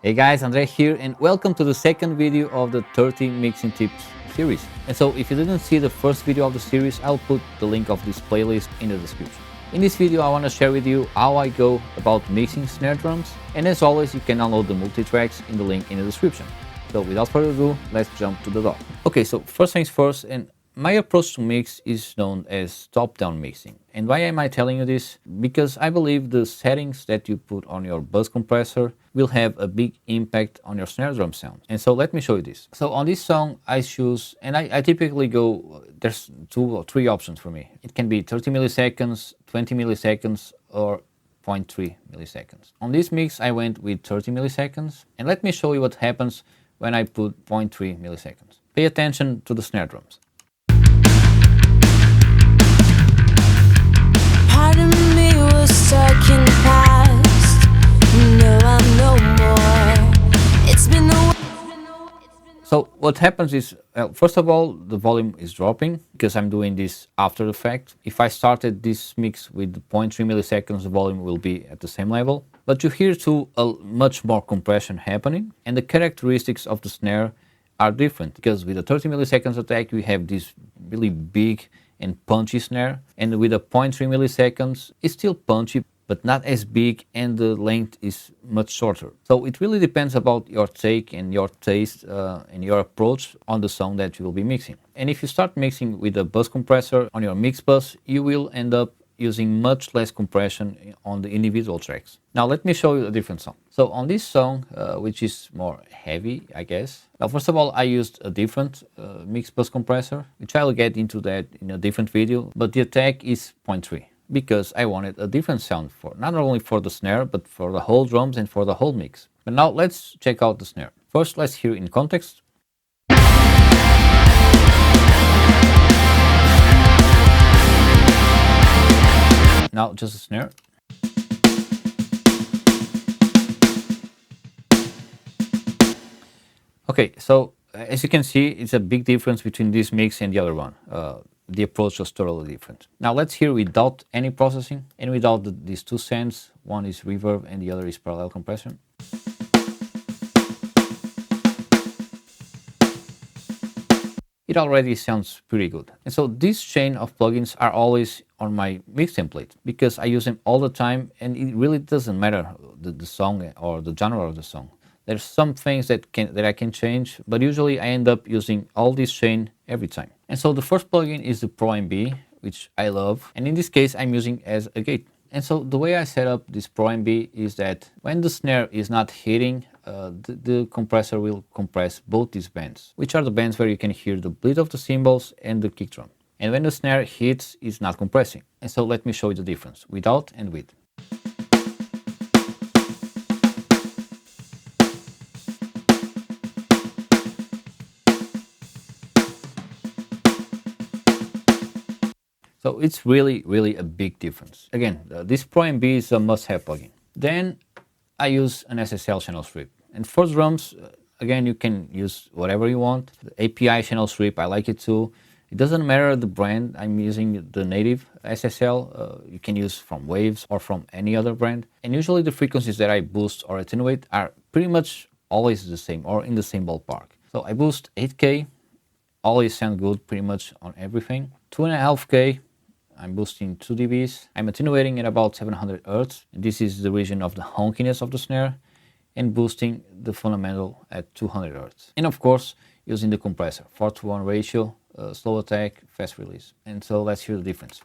Hey guys, Andre here and welcome to the second video of the 30 mixing tips series. And so if you didn't see the first video of the series, I'll put the link of this playlist in the description. In this video I want to share with you how I go about mixing snare drums, and as always you can download the multi-tracks in the link in the description. So without further ado, let's jump to the dog. Okay, so first things first, and my approach to mix is known as top-down mixing. And why am I telling you this? Because I believe the settings that you put on your bus compressor will have a big impact on your snare drum sound. And so let me show you this. So on this song I choose, and I typically go, there's 2 or 3 options for me. It can be 30 milliseconds, 20 milliseconds, or 0.3 milliseconds. On this mix I went with 30 milliseconds, and let me show you what happens when I put 0.3 milliseconds. Pay attention to the snare drums. Part of me was stuck in the past. No, I'm no more. It's been a So what happens is, first of all, the volume is dropping because I'm doing this after the fact. If I started this mix with 0.3 milliseconds, the volume will be at the same level. But you hear too much more compression happening, and the characteristics of the snare are different because with a 30 milliseconds attack we have this really big and punchy snare, and with a 0.3 milliseconds it's still punchy but not as big, and the length is much shorter. So it really depends about your take and your taste and your approach on the song that you will be mixing. And if you start mixing with a bus compressor on your mix bus, you will end up using much less compression on the individual tracks. Now let me show you a different song. So on this song, which is more heavy, I guess. Now first of all, I used a different Mixbus compressor, which I'll get into that in a different video, but the attack is 0.3 because I wanted a different sound for not only for the snare, but for the whole drums and for the whole mix. But now let's check out the snare. First, let's hear in context. Now just a snare. Okay, so as you can see, it's a big difference between this mix and the other one. The approach was totally different. Now let's hear without any processing and without these 2 sends. One is reverb and the other is parallel compression. It already sounds pretty good. And so this chain of plugins are always on my mix template because I use them all the time, and it really doesn't matter the song or the genre of the song. There's some things that I can change, but usually I end up using all this chain every time. And so the first plugin is the Pro MB, which I love, and in this case I'm using as a gate. And so the way I set up this Pro MB is that when the snare is not hitting, the compressor will compress both these bands, which are the bands where you can hear the bleed of the cymbals and the kick drum. And when the snare hits, it's not compressing. And so let me show you the difference, without and with. So it's really a big difference. Again, this Pro MB is a must-have plugin. Then I use an SSL channel strip. And for drums, again, you can use whatever you want. The API channel strip, I like it too. It doesn't matter the brand. I'm using the native SSL. You can use from Waves or from any other brand. And usually the frequencies that I boost or attenuate are pretty much always the same or in the same ballpark. So I boost 8K, always sound good pretty much on everything. 2.5K, I'm boosting 2 dBs. I'm attenuating at about 700 Hz. This is the region of the honkiness of the snare, and boosting the fundamental at 200 Hz. And of course, using the compressor, 4:1 ratio, slow attack, fast release. And so let's hear the difference.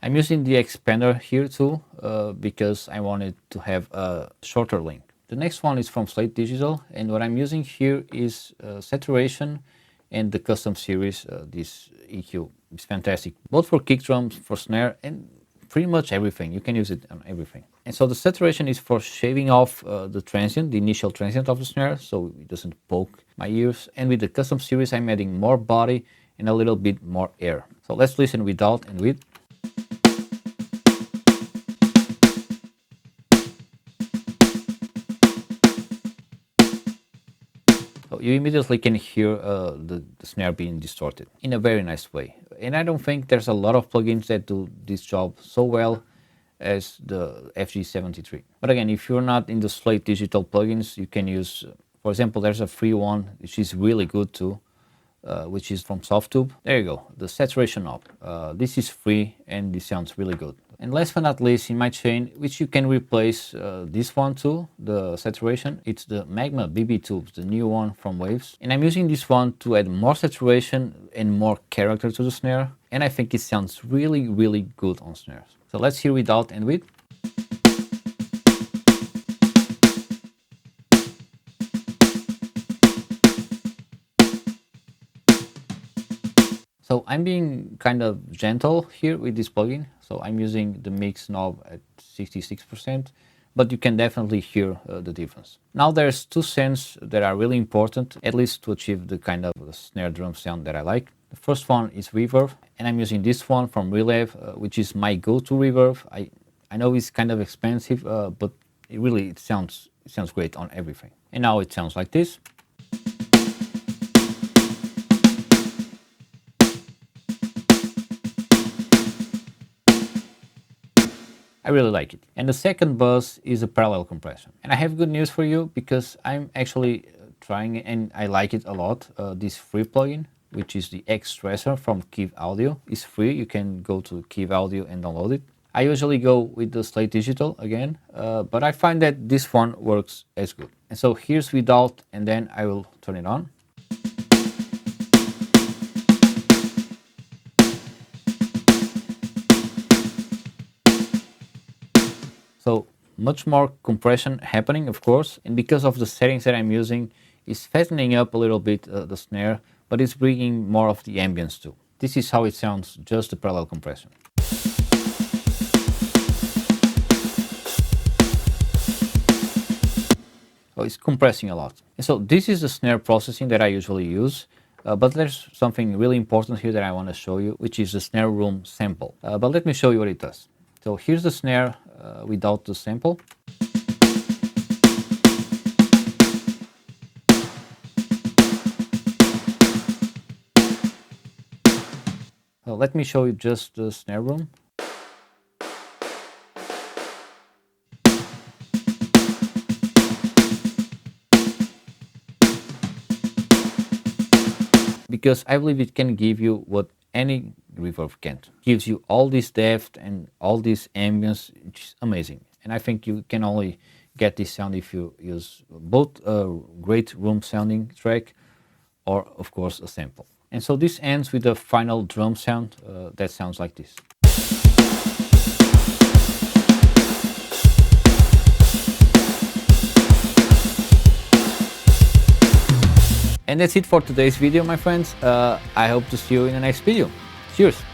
I'm using the expander here too, because I wanted to have a shorter link. The next one is from Slate Digital, and what I'm using here is saturation and the custom series. This EQ is fantastic, both for kick drums, for snare, and pretty much everything. You can use it on everything. And so the saturation is for shaving off the transient, the initial transient of the snare, so it doesn't poke my ears. And with the custom series, I'm adding more body and a little bit more air. So let's listen without and with. So you immediately can hear the snare being distorted in a very nice way. and I don't think there's a lot of plugins that do this job so well as the FG73. But again, if you're not in the Slate Digital plugins, you can use, for example, there's a free one which is really good too, which is from Softtube. There you go, the saturation knob. This is free and this sounds really good. And last but not least, in my chain, which you can replace this one too, the saturation, it's the Magma BB tubes, the new one from Waves. And I'm using this one to add more saturation and more character to the snare. And I think it sounds really, really good on snares. So let's hear without and with. So I'm being kind of gentle here with this plugin. So I'm using the mix knob at 66%, but you can definitely hear the difference. Now there's two sends that are really important, at least to achieve the kind of snare drum sound that I like. The first one is reverb, and I'm using this one from Relive, which is my go-to reverb. I know it's kind of expensive, but it sounds great on everything. And now it sounds like this. I really like it. And the second buzz is a parallel compression. And I have good news for you because I'm actually trying it and I like it a lot. This free plugin, which is the X-Stressor from Kiv Audio, is free. You can go to Kiv Audio and download it. I usually go with the Slate Digital again, but I find that this one works as good. And so here's without, and then I will turn it on. So much more compression happening, of course, and because of the settings that I'm using, it's fattening up a little bit the snare, but it's bringing more of the ambience too. This is how it sounds, just the parallel compression. So it's compressing a lot. And so this is the snare processing that I usually use, but there's something really important here that I want to show you, which is the snare room sample. But let me show you what it does. So here's the snare without the sample. So let me show you just the snare room. Because I believe it can give you what any reverb can't. Gives you all this depth and all this ambience, which is amazing. And I think you can only get this sound if you use both a great room sounding track or of course a sample. And so this ends with the final drum sound that sounds like this. And that's it for today's video, my friends. I hope to see you in the next video. Cheers!